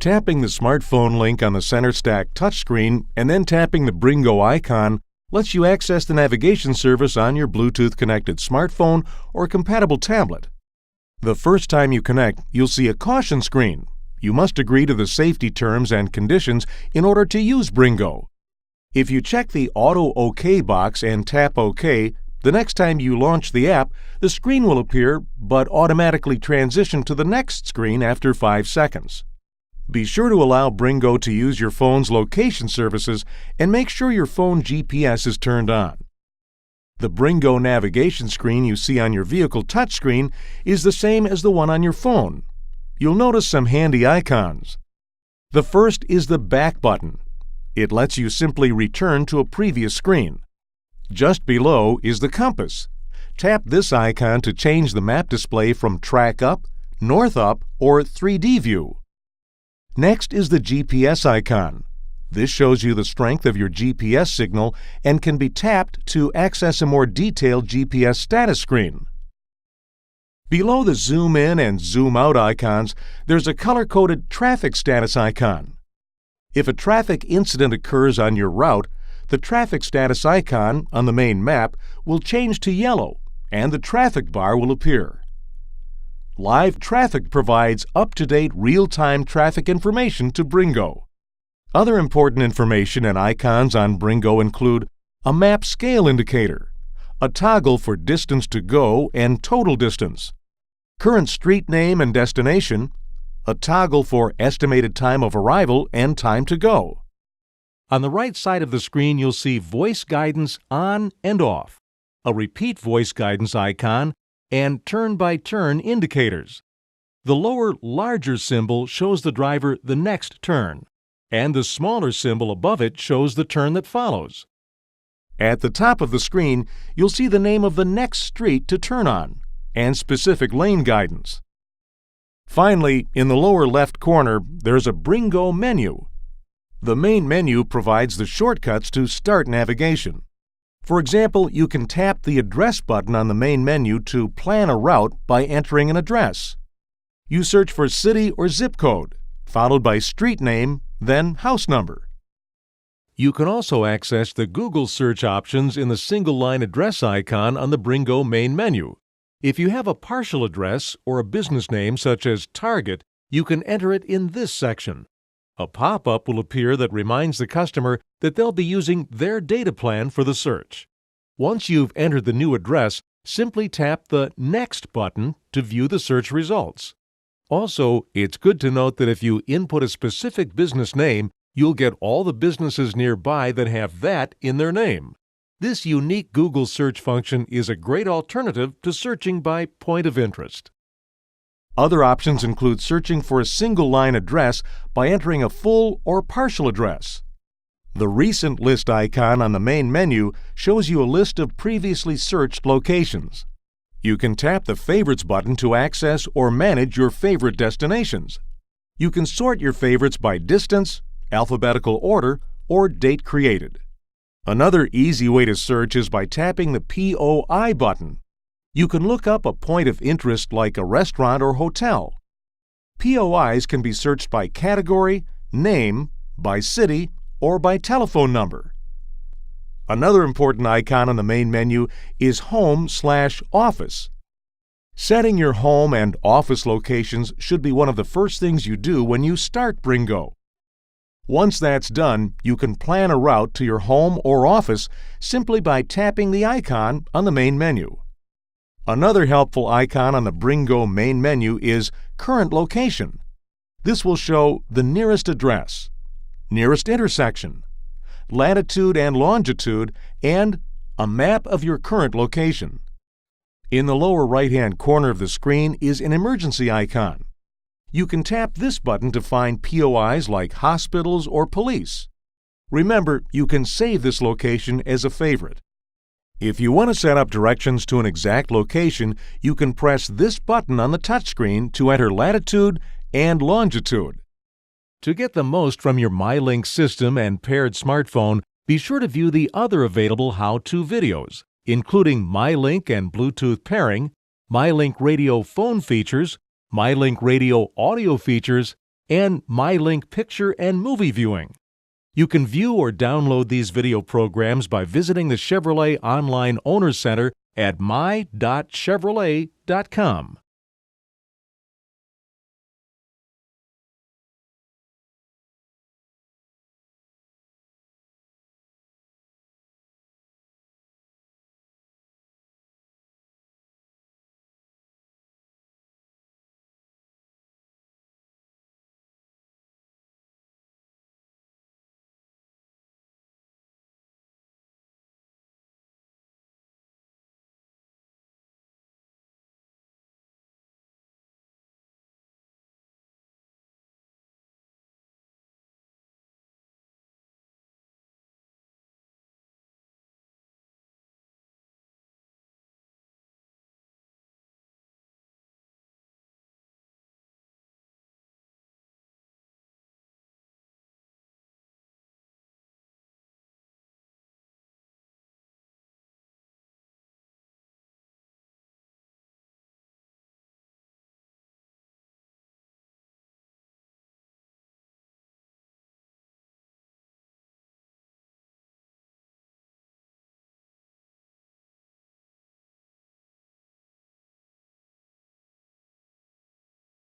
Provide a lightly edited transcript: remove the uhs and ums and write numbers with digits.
Tapping the smartphone link on the center stack touchscreen and then tapping the Bringo icon lets you access the navigation service on your Bluetooth-connected smartphone or compatible tablet. The first time you connect, you'll see a caution screen. You must agree to the safety terms and conditions in order to use Bringo. If you check the Auto OK box and tap OK, the next time you launch the app, the screen will appear but automatically transition to the next screen after 5 seconds. Be sure to allow Bringo to use your phone's location services and make sure your phone GPS is turned on. The Bringo navigation screen you see on your vehicle touchscreen is the same as the one on your phone. You'll notice some handy icons. The first is the back button. It lets you simply return to a previous screen. Just below is the compass. Tap this icon to change the map display from track up, north up, or 3D view. Next is the GPS icon. This shows you the strength of your GPS signal and can be tapped to access a more detailed GPS status screen. Below the zoom in and zoom out icons, there's a color-coded traffic status icon. If a traffic incident occurs on your route, the traffic status icon on the main map will change to yellow and the traffic bar will appear. Live Traffic provides up-to-date real-time traffic information to Bringo. Other important information and icons on Bringo include a map scale indicator, a toggle for distance to go and total distance, current street name and destination, a toggle for estimated time of arrival and time to go. On the right side of the screen, you'll see voice guidance on and off, a repeat voice guidance icon, and turn-by-turn indicators. The lower, larger symbol shows the driver the next turn, and the smaller symbol above it shows the turn that follows. At the top of the screen, you'll see the name of the next street to turn on and specific lane guidance. Finally, in the lower left corner, there's a Bringo menu. The main menu provides the shortcuts to start navigation. For example, you can tap the Address button on the main menu to plan a route by entering an address. You search for city or zip code, followed by street name, then house number. You can also access the Google search options in the single-line address icon on the Bringo main menu. If you have a partial address or a business name such as Target, you can enter it in this section. A pop-up will appear that reminds the customer that they'll be using their data plan for the search. Once you've entered the new address, simply tap the Next button to view the search results. Also, it's good to note that if you input a specific business name, you'll get all the businesses nearby that have that in their name. This unique Google search function is a great alternative to searching by point of interest. Other options include searching for a single-line address by entering a full or partial address. The Recent List icon on the main menu shows you a list of previously searched locations. You can tap the Favorites button to access or manage your favorite destinations. You can sort your favorites by distance, alphabetical order, or date created. Another easy way to search is by tapping the POI button. You can look up a point of interest like a restaurant or hotel. POIs can be searched by category, name, by city, or by telephone number. Another important icon on the main menu is Home/Office. Setting your home and office locations should be one of the first things you do when you start Bringo. Once that's done, you can plan a route to your home or office simply by tapping the icon on the main menu. Another helpful icon on the Bringo main menu is Current Location. This will show the nearest address, nearest intersection, latitude and longitude, and a map of your current location. In the lower right-hand corner of the screen is an emergency icon. You can tap this button to find POIs like hospitals or police. Remember, you can save this location as a favorite. If you want to set up directions to an exact location, you can press this button on the touchscreen to enter latitude and longitude. To get the most from your MyLink system and paired smartphone, be sure to view the other available how-to videos, including MyLink and Bluetooth pairing, MyLink radio phone features, MyLink radio audio features, and MyLink picture and movie viewing. You can view or download these video programs by visiting the Chevrolet Online Owners Center at my.chevrolet.com.